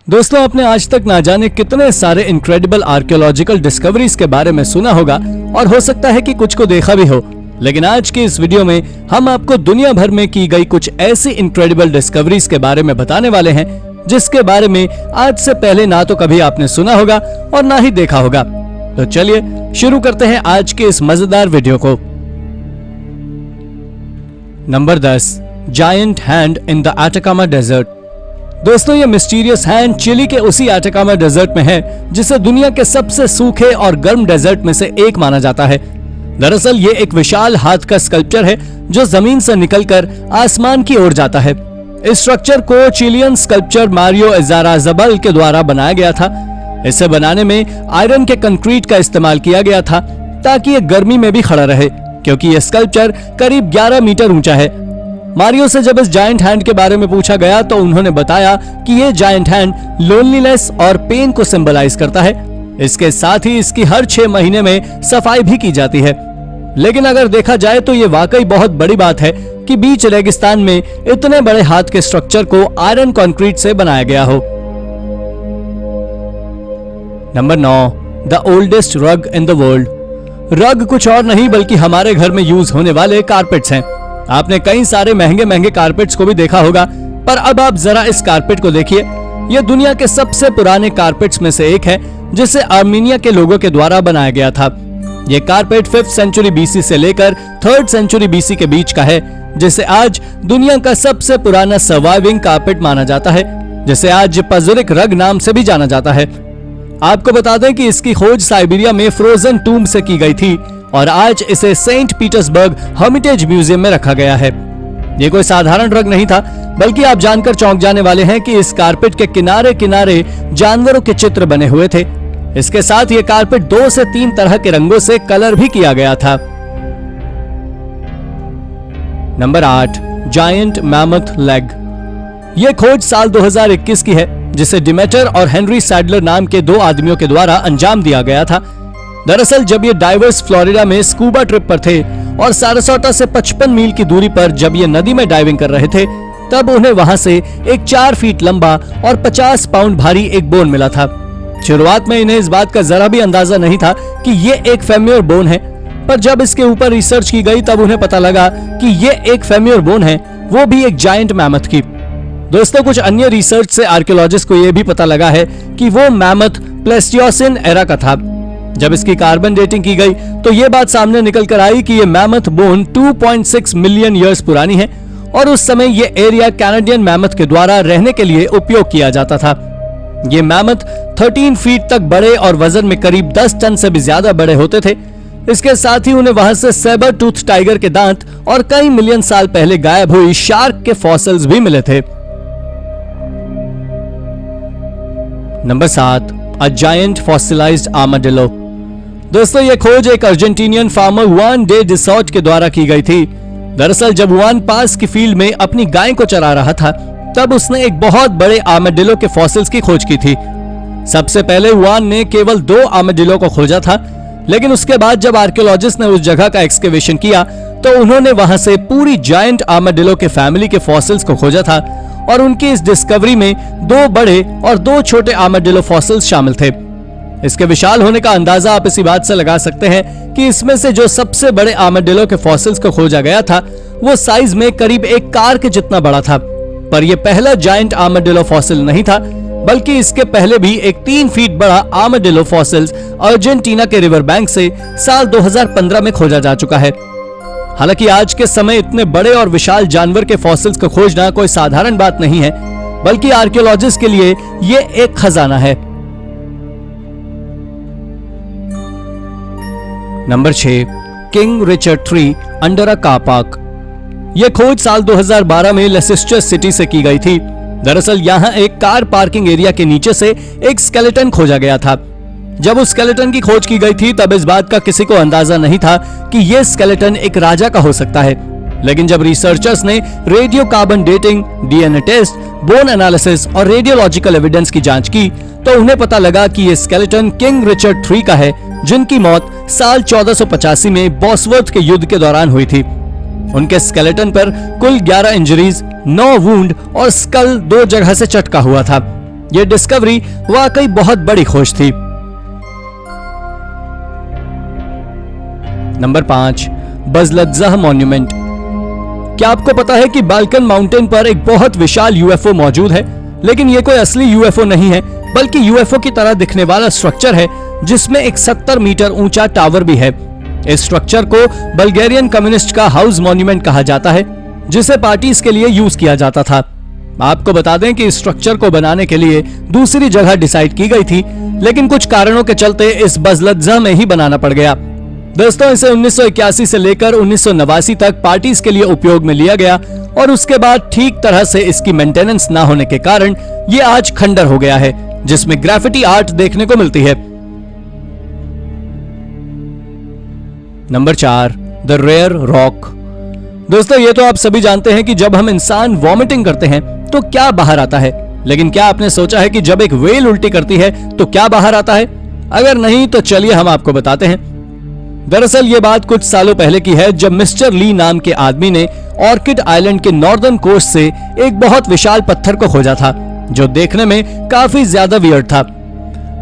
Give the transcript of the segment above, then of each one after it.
दोस्तों, आपने आज तक ना जाने कितने सारे इनक्रेडिबल आर्कियोलॉजिकल डिस्कवरीज के बारे में सुना होगा और हो सकता है कि कुछ को देखा भी हो, लेकिन आज के इस वीडियो में हम आपको दुनिया भर में की गई कुछ ऐसी इनक्रेडिबल डिस्कवरीज के बारे में बताने वाले हैं जिसके बारे में आज से पहले ना तो कभी आपने सुना होगा और ना ही देखा होगा। तो चलिए शुरू करते हैं आज के इस मजेदार वीडियो को। Number 10, giant hand in the Atacama desert. दोस्तों, ये मिस्टीरियस हैंड चिली के उसी अटाकामा डेजर्ट में है जिसे दुनिया के सबसे सूखे और गर्म डेजर्ट में से एक माना जाता है। दरअसल ये एक विशाल हाथ का स्कल्पचर है जो जमीन से निकलकर आसमान की ओर जाता है। इस स्ट्रक्चर को चिलियन स्कल्पचर मारियो इज़ाराज़ाबल के द्वारा बनाया गया था। इसे बनाने में आयरन के कंक्रीट का इस्तेमाल किया गया था ताकि ये गर्मी में भी खड़ा रहे, क्योंकि यह स्कल्पचर करीब 11 मीटर ऊंचा है। मारियो से जब इस जायंट हैंड के बारे में पूछा गया तो उन्होंने बताया कि ये जायंट हैंड लोनलीनेस और पेन को सिंबलाइज करता है। इसके साथ ही इसकी हर 6 महीने में सफाई भी की जाती है। लेकिन अगर देखा जाए तो ये वाकई बहुत बड़ी बात है कि बीच रेगिस्तान में इतने बड़े हाथ के स्ट्रक्चर को आयरन कंक्रीट से बनाया गया हो। नंबर 9, द ओल्डेस्ट रग इन द वर्ल्ड। रग कुछ और नहीं बल्कि हमारे घर में यूज होने वाले कारपेट्स हैं। आपने कई सारे महंगे महंगे कारपेट्स को भी देखा होगा, पर अब आप जरा इस कारपेट को देखिए। यह दुनिया के सबसे पुराने कारपेट्स में से एक है जिसे आर्मीनिया के लोगों के द्वारा बनाया गया था। यह कारपेट 5th सेंचुरी बीसी से लेकर 3rd सेंचुरी बीसी के बीच का है, जिसे आज दुनिया का सबसे पुराना सर्वाइविंग कारपेट माना जाता है, जिसे आज पज़ुरिक रग नाम से भी जाना जाता है। आपको बता दें कि इसकी खोज साइबेरिया में फ्रोजन टूम्ब से की गई थी और आज इसे सेंट पीटर्सबर्ग हर्मिटेज म्यूजियम में रखा गया है। ये कोई साधारण रग नहीं था, बल्कि आप जानकर चौंक जाने वाले हैं कि इस कारपेट के किनारे किनारे जानवरों के चित्र बने हुए थे। इसके साथ ये कारपेट 2 से 3 तरह के रंगों से कलर भी किया गया था। Number 8, giant mammoth leg. यह खोज साल 2021 की है, जिसे डिमेटर और हेनरी सैडलर नाम के 2 आदमियों के द्वारा अंजाम दिया गया था। दरअसल जब ये डाइवर्स फ्लोरिडा में स्कूबा ट्रिप पर थे और सारसोटा से 55 मील की दूरी पर जब ये नदी में डाइविंग कर रहे थे, तब उन्हें वहां से एक 4 फीट लंबा और 50 पाउंड भारी एक बोन मिला था। शुरुआत में इन्हें इस बात का जरा भी अंदाजा नहीं था कि ये एक फेम्योर बोन है, पर जब इसके ऊपर रिसर्च की गई तब उन्हें पता लगा कि ये एक फेम्योर बोन है, वो भी एक जायंट मैमथ की। दोस्तों, कुछ अन्य रिसर्च से आर्कियोलॉजिस्ट को यह भी पता लगा है कि वो मैमथ प्लेस्टियोसिन एरा का था। जब इसकी कार्बन डेटिंग की गई तो ये बात सामने निकल कर आई कि ये मैमथ बोन 2.6 मिलियन ईयर्स पुरानी है और उस समय ये एरिया कैनेडियन मैमथ के द्वारा रहने के लिए उपयोग किया जाता था। ये मैमथ 13 फीट तक बड़े और वजन में करीब 10 टन से भी ज्यादा बड़े होते थे। इसके साथ ही उन्हें वहां से सेबर टूथ टाइगर के दांत और कई मिलियन साल पहले गायब हुई शार्क के फॉसिल्स भी मिले थे। Number 7, a giant fossilised armadillo. दोस्तों, यह खोज एक अर्जेंटीनियन फार्मर जुआन डे डिसॉट के द्वारा की गई थी। दरअसल जब जुआन पास की फील्ड में अपनी गाय को चरा रहा था, तब उसने एक बहुत बड़े आर्माडिलो के फॉसिल्स की खोज की थी। सबसे पहले जुआन ने केवल 2 आर्माडिलो को खोजा था, लेकिन उसके बाद जब आर्कियोलॉजिस्ट ने उस जगह का एक्सकेवेशन किया तो उन्होंने वहां से पूरी जायंट आर्माडिलो के फैमिली के फॉसिल्स को खोजा था और उनकी इस डिस्कवरी में 2 बड़े और 2 छोटे आर्माडिलो फॉसिल्स शामिल थे। इसके विशाल होने का अंदाजा आप इसी बात से लगा सकते हैं कि इसमें से जो सबसे बड़े आर्माडिलो के फॉसिल्स को खोजा गया था वो साइज में करीब एक कार के जितना बड़ा था। पर यह पहला जायंट आर्माडिलो फॉसिल नहीं था, बल्कि इसके पहले भी एक 3 फीट बड़ा आर्माडिलो फॉसिल्स अर्जेंटीना के रिवर बैंक से साल 2015 में खोजा जा चुका है। हालांकि आज के समय इतने बड़े और विशाल जानवर के फॉसिल्स को खोजना कोई साधारण बात नहीं है, बल्कि आर्कियोलॉजिस्ट के लिए यह एक खजाना है। Number 6, king Richard III under a car park. यह खोज साल 2012 में लेसेस्टर सिटी से की गई थी। दरअसल यहाँ एक कार पार्किंग एरिया के नीचे से एक स्केलेटन खोजा गया था। जब उस स्केलेटन की खोज की गई थी तब इस बात का किसी को अंदाजा नहीं था कि यह स्केलेटन एक राजा का हो सकता है। लेकिन जब रिसर्चर्स ने radio carbon dating, DNA test, bone analysis और रेडियोलॉजिकल एविडेंस की जांच की तो उन्हें पता लगा कि यह स्केलेटन किंग रिचर्ड III का है, जिनकी मौत साल 1485 में बॉसवर्थ के युद्ध के दौरान हुई थी। उनके स्केलेटन पर कुल 11 इंजरीज, 9 वुंड और स्कल 2 जगह से चटका हुआ था। ये डिस्कवरी वाकई बहुत बड़ी खोज थी। Number 5, Buzludzha monument. क्या आपको पता है कि बाल्कन माउंटेन पर एक बहुत विशाल यूएफओ मौजूद है, लेकिन ये कोई असली यूएफओ नहीं है, बल्कि यूएफओ की तरह दिखने वाला स्ट्रक्चर है जिसमें एक 70 मीटर ऊंचा टावर भी है। इस स्ट्रक्चर को बल्गेरियन कम्युनिस्ट का हाउस मॉन्यूमेंट कहा जाता है, जिसे पार्टीज के लिए यूज किया जाता था। आपको बता दें कि इस स्ट्रक्चर को बनाने के लिए दूसरी जगह डिसाइड की गई थी, लेकिन कुछ कारणों के चलते इस बज़लत्ज़ह में ही बनाना पड़ गया। दोस्तों, इसे 1981 से लेकर 1989 तक पार्टीज के लिए उपयोग में लिया गया और उसके बाद ठीक तरह से इसकी मेंटेनेंस ना होने के कारण ये आज खंडर हो गया है, जिसमें ग्राफिटी आर्ट देखने को मिलती है। Number 4, the rare rock. दोस्तों, ये तो आप सभी जानते हैं कि जब हम इंसान वॉमिटिंग करते हैं तो क्या बाहर आता है, लेकिन क्या आपने सोचा है कि जब एक व्हेल उल्टी करती है तो क्या बाहर आता है? अगर नहीं तो चलिए हम आपको बताते हैं। दरअसल ये बात कुछ सालों पहले की है, जब मिस्टर ली नाम के आदमी ने ऑर्किड आइलैंड के नॉर्दर्न कोस्ट से एक बहुत विशाल पत्थर को खोजा था, जो देखने में काफी ज्यादा वियर्ड था।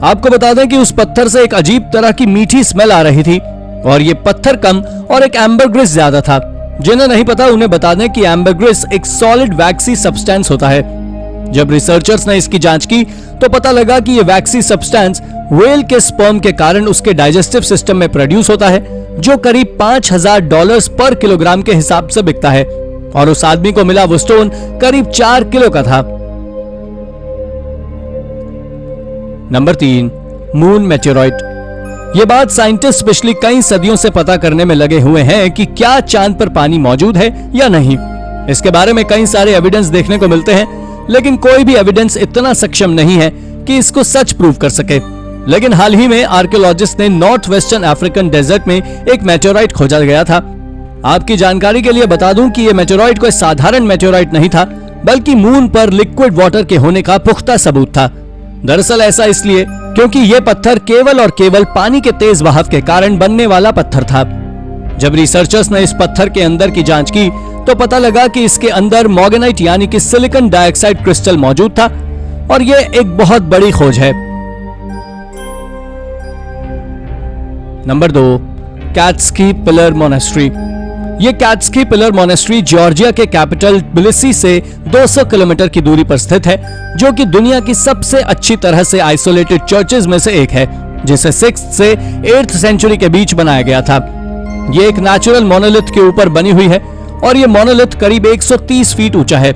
आपको बता दें कि उस पत्थर से एक अजीब तरह की मीठी स्मेल आ रही थी और ये पत्थर कम और एक एम्बरग्रिस ज्यादा था। जिन्हें नहीं पता उन्हें बता दें कि एम्बरग्रिस एक सॉलिड वैक्सी सब्सटेंस होता है। जब रिसर्चर्स ने इसकी जांच की तो पता लगा कि ये वैक्सी सब्सटेंस व्हेल के स्पर्म के कारण उसके डाइजेस्टिव सिस्टम में प्रोड्यूस होता है, जो करीब $5000 पर किलोग्राम के हिसाब से बिकता है, और उस आदमी को मिला वो स्टोन करीब 4 किलो का था। Number 3, moon meteoroid. ये बात साइंटिस्ट पिछली कई सदियों से पता करने में लगे हुए हैं कि क्या चांद पर पानी मौजूद है या नहीं। इसके बारे में कई सारे एविडेंस देखने को मिलते हैं, लेकिन कोई भी एविडेंस इतना सक्षम नहीं है कि इसको सच प्रूव कर सके। लेकिन हाल ही में आर्कियोलॉजिस्ट ने नॉर्थ वेस्टर्न अफ्रीकन डेजर्ट में एक मेटेरॉइड खोजा गया था। आपकी जानकारी के लिए बता दूं कि ये मेटेरॉइड कोई साधारण मेटेरॉइड नहीं था, बल्कि मून पर लिक्विड वाटर के होने का पुख्ता सबूत था। दरअसल ऐसा इसलिए क्योंकि यह पत्थर केवल और केवल पानी के तेज बहाव के कारण बनने वाला पत्थर था। जब रिसर्चर्स ने इस पत्थर के अंदर की जांच की तो पता लगा कि इसके अंदर मोगेनाइट यानी कि सिलिकॉन डाइऑक्साइड क्रिस्टल मौजूद था, और यह एक बहुत बड़ी खोज है। Number 2, Katskhi pillar monastery. ये कैट्स्की पिलर मोनेस्ट्री जॉर्जिया के कैपिटल ट्बिलिसी से 200 किलोमीटर की दूरी पर स्थित है, जो कि दुनिया की सबसे अच्छी तरह से आइसोलेटेड चर्चेज में से एक है, जिसे 6th से 8th सेंचुरी के बीच बनाया गया था। ये एक नेचुरल मोनोलिथ के ऊपर बनी हुई है और ये मोनोलिथ करीब 130 फीट ऊंचा है।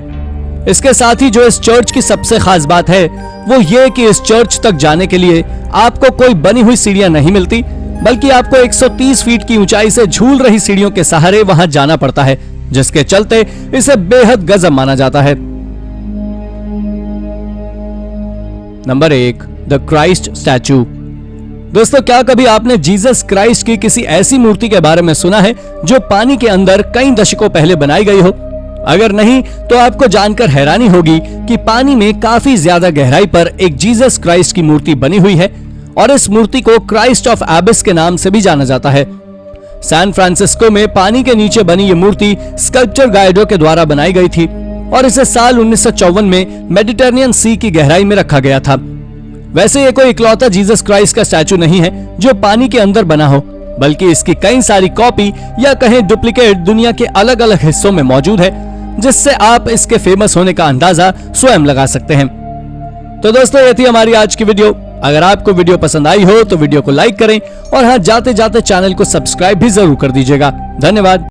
इसके साथ ही जो इस चर्च की सबसे खास बात है वो ये कि इस चर्च तक जाने के लिए आपको कोई बनी हुई सीढ़ियां नहीं मिलती, बल्कि आपको 130 फीट की ऊंचाई से झूल रही सीढ़ियों के सहारे वहां जाना पड़ता है, जिसके चलते इसे बेहद गजब माना जाता है। Number 1, the Christ statue. दोस्तों, क्या कभी आपने जीसस क्राइस्ट की किसी ऐसी मूर्ति के बारे में सुना है जो पानी के अंदर कई दशकों पहले बनाई गई हो? अगर नहीं तो आपको जानकर हैरानी होगी कि पानी में काफी ज्यादा गहराई पर एक जीसस क्राइस्ट की मूर्ति बनी हुई है, और इस मूर्ति को क्राइस्ट ऑफ एबिस के नाम से भी जाना जाता है। सैन फ्रांसिस्को में पानी के नीचे बनी ये मूर्ति स्कल्पचर गाइडो के द्वारा बनाई गई थी, और इसे साल 1954 में मेडिटेरेनियन सी की गहराई में रखा गया था। वैसे ये कोई इकलौता जीसस क्राइस्ट का स्टैचू नहीं है जो पानी के अंदर बना हो, बल्कि इसकी कई सारी कॉपी या कहें डुप्लीकेट दुनिया के अलग अलग हिस्सों में मौजूद है, जिससे आप इसके फेमस होने का अंदाजा स्वयं लगा सकते हैं। तो दोस्तों, ये थी हमारी आज की वीडियो। अगर आपको वीडियो पसंद आई हो तो वीडियो को लाइक करें, और हाँ, जाते जाते चैनल को सब्सक्राइब भी जरूर कर दीजिएगा। धन्यवाद।